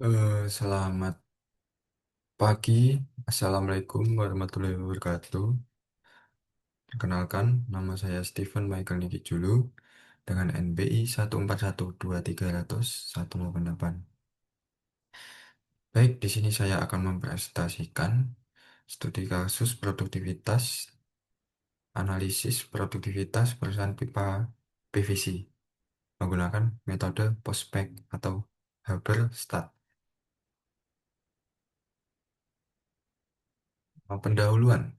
Selamat pagi, Assalamualaikum warahmatullahi wabarakatuh. Perkenalkan, nama saya Steven Michael Niki Julu dengan NBI 1412300 188. Baik, di sini saya akan mempresentasikan studi kasus produktivitas, analisis produktivitas perusahaan pipa PVC menggunakan metode Postback atau Haber-Stat. Pendahuluan.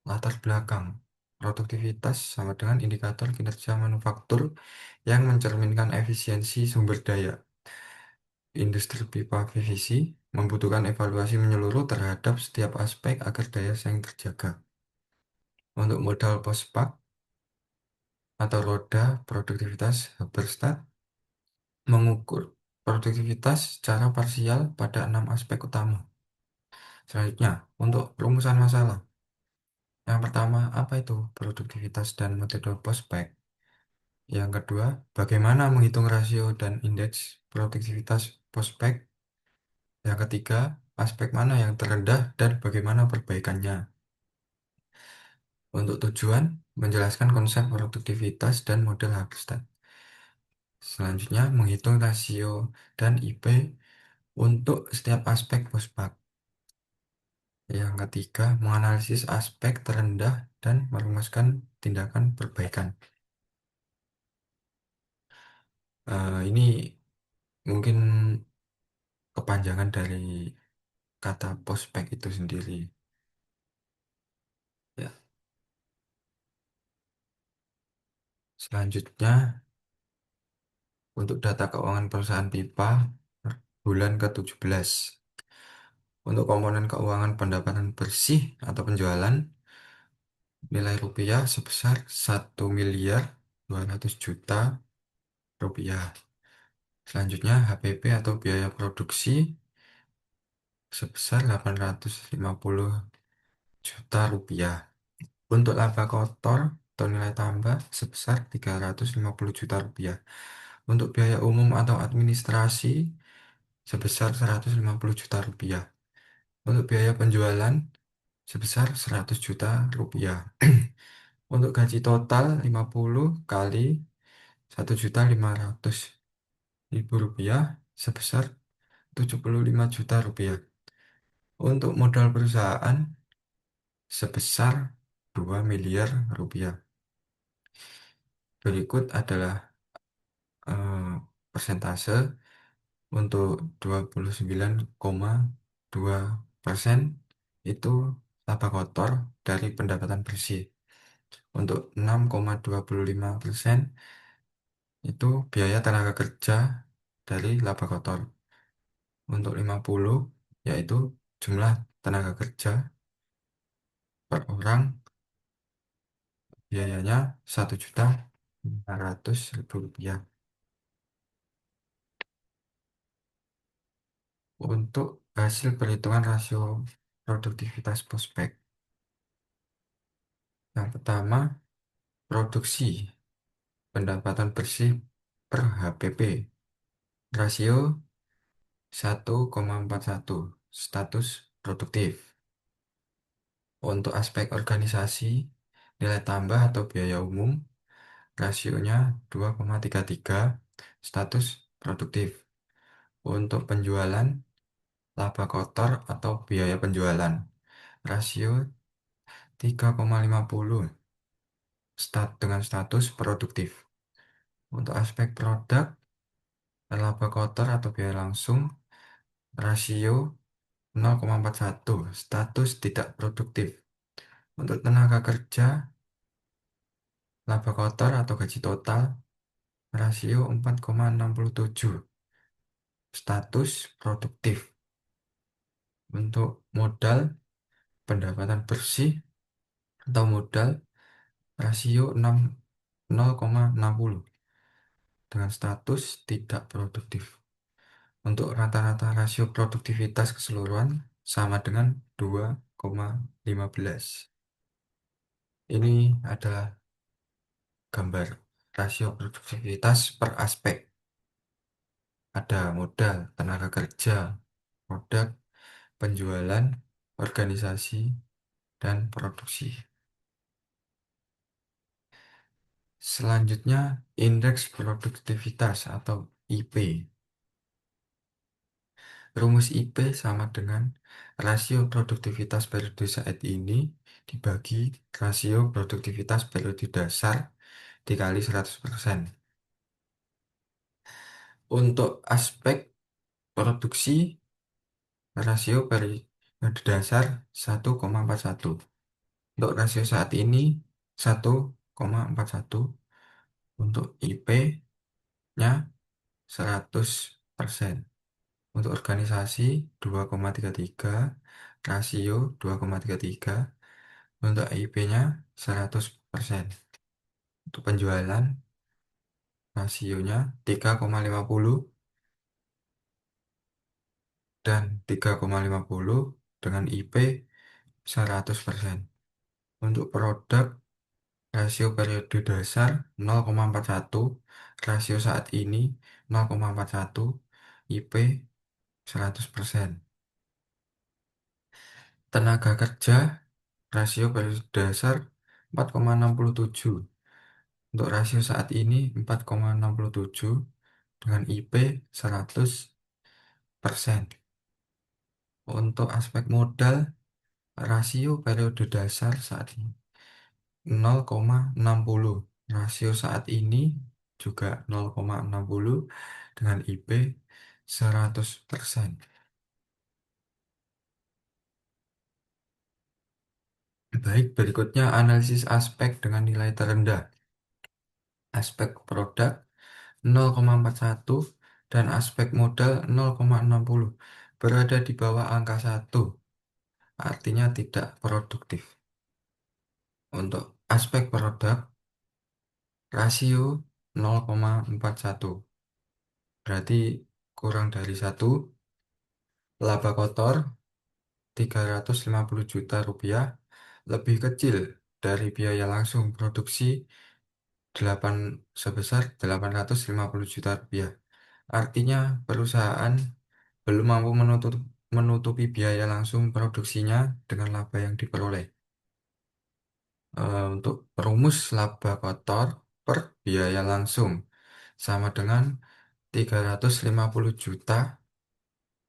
Latar belakang produktivitas sama dengan indikator kinerja manufaktur yang mencerminkan efisiensi sumber daya. Industri pipa PVC membutuhkan evaluasi menyeluruh terhadap setiap aspek agar daya saing terjaga. Untuk modal pospak atau roda produktivitas Haberstad mengukur produktivitas secara parsial pada 6 aspek utama. Selanjutnya, untuk perumusan masalah. Yang pertama, apa itu produktivitas dan metode prospek? Yang kedua, bagaimana menghitung rasio dan indeks produktivitas prospek? Yang ketiga, aspek mana yang terendah dan bagaimana perbaikannya? Untuk tujuan, menjelaskan konsep produktivitas dan model Haberstad. Selanjutnya, menghitung rasio dan IP untuk setiap aspek prospek. Yang ketiga, menganalisis aspek terendah dan merumuskan tindakan perbaikan. Ini mungkin kepanjangan dari kata prospek itu sendiri. Ya, selanjutnya untuk data keuangan perusahaan pipa bulan ke-17. Untuk komponen keuangan pendapatan bersih atau penjualan nilai rupiah sebesar 1.200.000.000 rupiah. Selanjutnya HPP atau biaya produksi sebesar 850 juta rupiah. Untuk laba kotor atau nilai tambah sebesar 350 juta rupiah. Untuk biaya umum atau administrasi sebesar 150 juta rupiah. Untuk biaya penjualan sebesar 100 juta rupiah. Untuk gaji total 50 kali 1.500.000 rupiah sebesar 75 juta rupiah. Untuk modal perusahaan sebesar 2 miliar rupiah. Berikut adalah persentase untuk 29,2% itu laba kotor dari pendapatan bersih. Untuk 6,25% itu biaya tenaga kerja dari laba kotor. Untuk 50 yaitu jumlah tenaga kerja per orang biayanya 1.500.000 rupiah. Untuk hasil perhitungan rasio produktivitas prospek. Yang pertama, produksi pendapatan bersih per HPP. Rasio 1,41. Status produktif. Untuk aspek organisasi, nilai tambah atau biaya umum, rasionya 2,33. Status produktif. Untuk penjualan, laba kotor atau biaya penjualan, rasio 3,50. Dengan status produktif. Untuk aspek produk, laba kotor atau biaya langsung, rasio 0,41, status tidak produktif. Untuk tenaga kerja, laba kotor atau gaji total, rasio 4,67, status produktif. Untuk modal pendapatan bersih atau modal, rasio 0,60 dengan status tidak produktif. Untuk rata-rata rasio produktivitas keseluruhan sama dengan 2,15. Ini adalah gambar rasio produktivitas per aspek. ada modal, tenaga kerja, produk, penjualan, organisasi, dan produksi. Selanjutnya, indeks produktivitas atau IP. Rumus IP sama dengan rasio produktivitas periode saat ini dibagi rasio produktivitas periode dasar dikali 100%. Untuk aspek produksi, rasio periode dasar 1,41. Untuk rasio saat ini 1,41. Untuk IP-nya 100%. Untuk organisasi 2,33, rasio 2,33. Untuk IP-nya 100%. Untuk penjualan, rasionya 3,50 dan 3,50 dengan IP 100%. Untuk produk, rasio periode dasar 0,41, rasio saat ini 0,41, IP 100%. Tenaga kerja, rasio periode dasar 4,67. Untuk rasio saat ini 4,67 dengan IP 100%. Untuk aspek modal, rasio periode dasar saat ini 0,60. Rasio saat ini juga 0,60 dengan IP 100%. Baik, berikutnya analisis aspek dengan nilai terendah. Aspek produk 0,41 dan aspek modal 0,60 berada di bawah angka 1, artinya tidak produktif. Untuk aspek produk, rasio 0,41, berarti kurang dari 1, laba kotor 350 juta rupiah, lebih kecil dari biaya langsung produksi 8 sebesar 850 juta rupiah. Artinya perusahaan belum mampu menutupi biaya langsung produksinya dengan laba yang diperoleh. Untuk rumus laba kotor per biaya langsung sama dengan 350 juta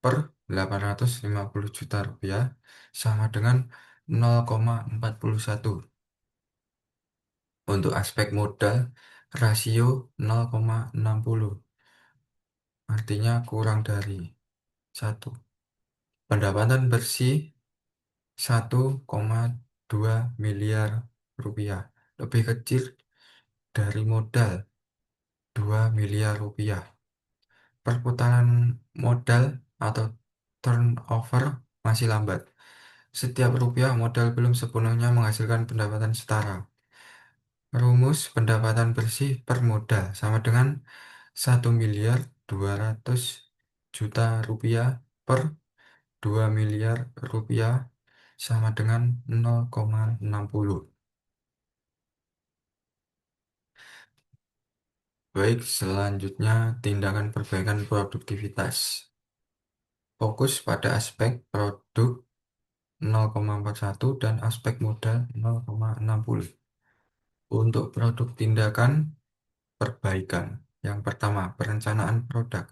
per 850 juta rupiah sama dengan 0,41. Untuk aspek modal, rasio 0,60, artinya kurang dari 1. Pendapatan bersih 1,2 miliar rupiah, lebih kecil dari modal 2 miliar rupiah. Perputaran modal atau turnover masih lambat. Setiap rupiah modal belum sepenuhnya menghasilkan pendapatan setara. Rumus pendapatan bersih per modal sama dengan 1.200.000.000 rupiah per 2 miliar rupiah sama dengan 0,60. Baik, selanjutnya tindakan perbaikan produktivitas. Fokus pada aspek produk 0,41 dan aspek modal 0,60. Untuk produk tindakan perbaikan. Yang pertama, perencanaan produk.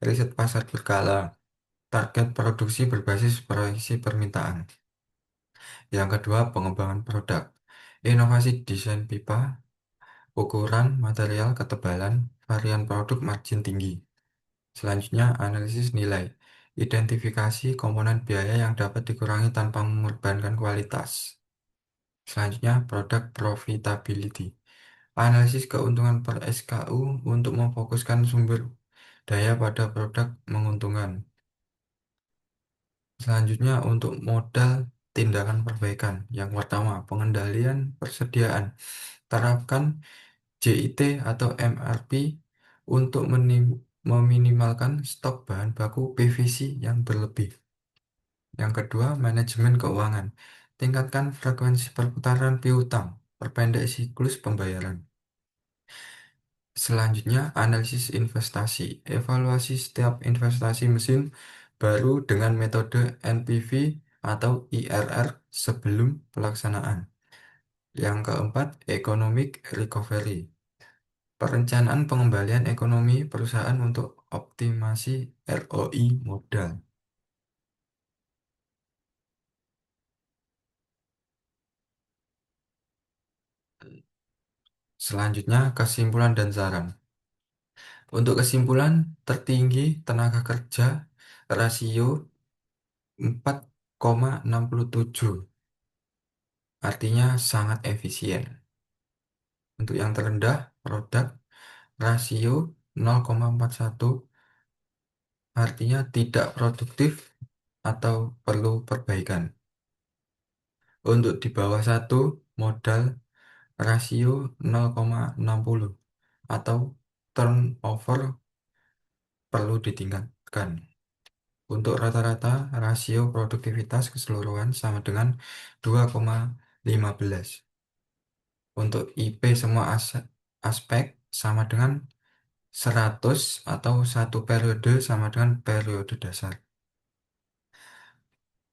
Riset pasar berkala. Target produksi berbasis proyeksi permintaan. Yang kedua, pengembangan produk. Inovasi desain pipa, ukuran, material, ketebalan, varian produk, margin tinggi. Selanjutnya, analisis nilai. Identifikasi komponen biaya yang dapat dikurangi tanpa mengorbankan kualitas. Selanjutnya, produk profitability. Analisis keuntungan per SKU untuk memfokuskan sumber daya pada produk menguntungkan. Selanjutnya, untuk modal tindakan perbaikan. Yang pertama, pengendalian persediaan. Terapkan JIT atau MRP untuk meminimalkan stok bahan baku PVC yang berlebih. Yang kedua, manajemen keuangan. Tingkatkan frekuensi perputaran piutang, perpendek siklus pembayaran. Selanjutnya, analisis investasi. Evaluasi setiap investasi mesin baru dengan metode NPV atau IRR sebelum pelaksanaan. Yang keempat, economic recovery. Perencanaan pengembalian ekonomi perusahaan untuk optimasi ROI modal. Selanjutnya, kesimpulan dan saran. Untuk kesimpulan, tertinggi tenaga kerja rasio 4,67, artinya sangat efisien. Untuk yang terendah, produk rasio 0,41, artinya tidak produktif atau perlu perbaikan. Untuk di bawah satu, modal rasio 0,60 atau turnover perlu ditingkatkan. Untuk rata-rata, rasio produktivitas keseluruhan sama dengan 2,15. Untuk IP semua aspek sama dengan 100 atau satu periode sama dengan periode dasar.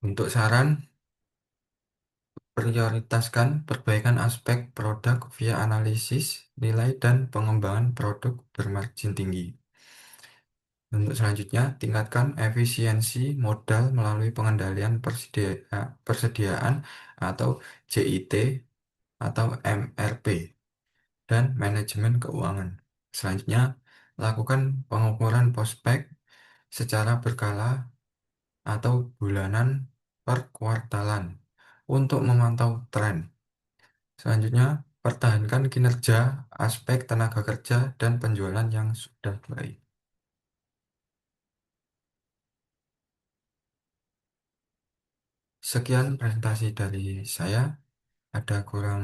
Untuk saran, prioritaskan perbaikan aspek produk via analisis nilai dan pengembangan produk bermargin tinggi. Untuk selanjutnya, tingkatkan efisiensi modal melalui pengendalian persediaan atau JIT atau MRP dan manajemen keuangan. Selanjutnya, lakukan pengukuran prospek secara berkala atau bulanan per kuartalan untuk memantau tren. Selanjutnya, pertahankan kinerja aspek tenaga kerja dan penjualan yang sudah baik. Sekian presentasi dari saya. Ada kurang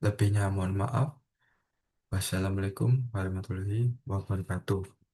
lebihnya mohon maaf. Wassalamualaikum warahmatullahi wabarakatuh.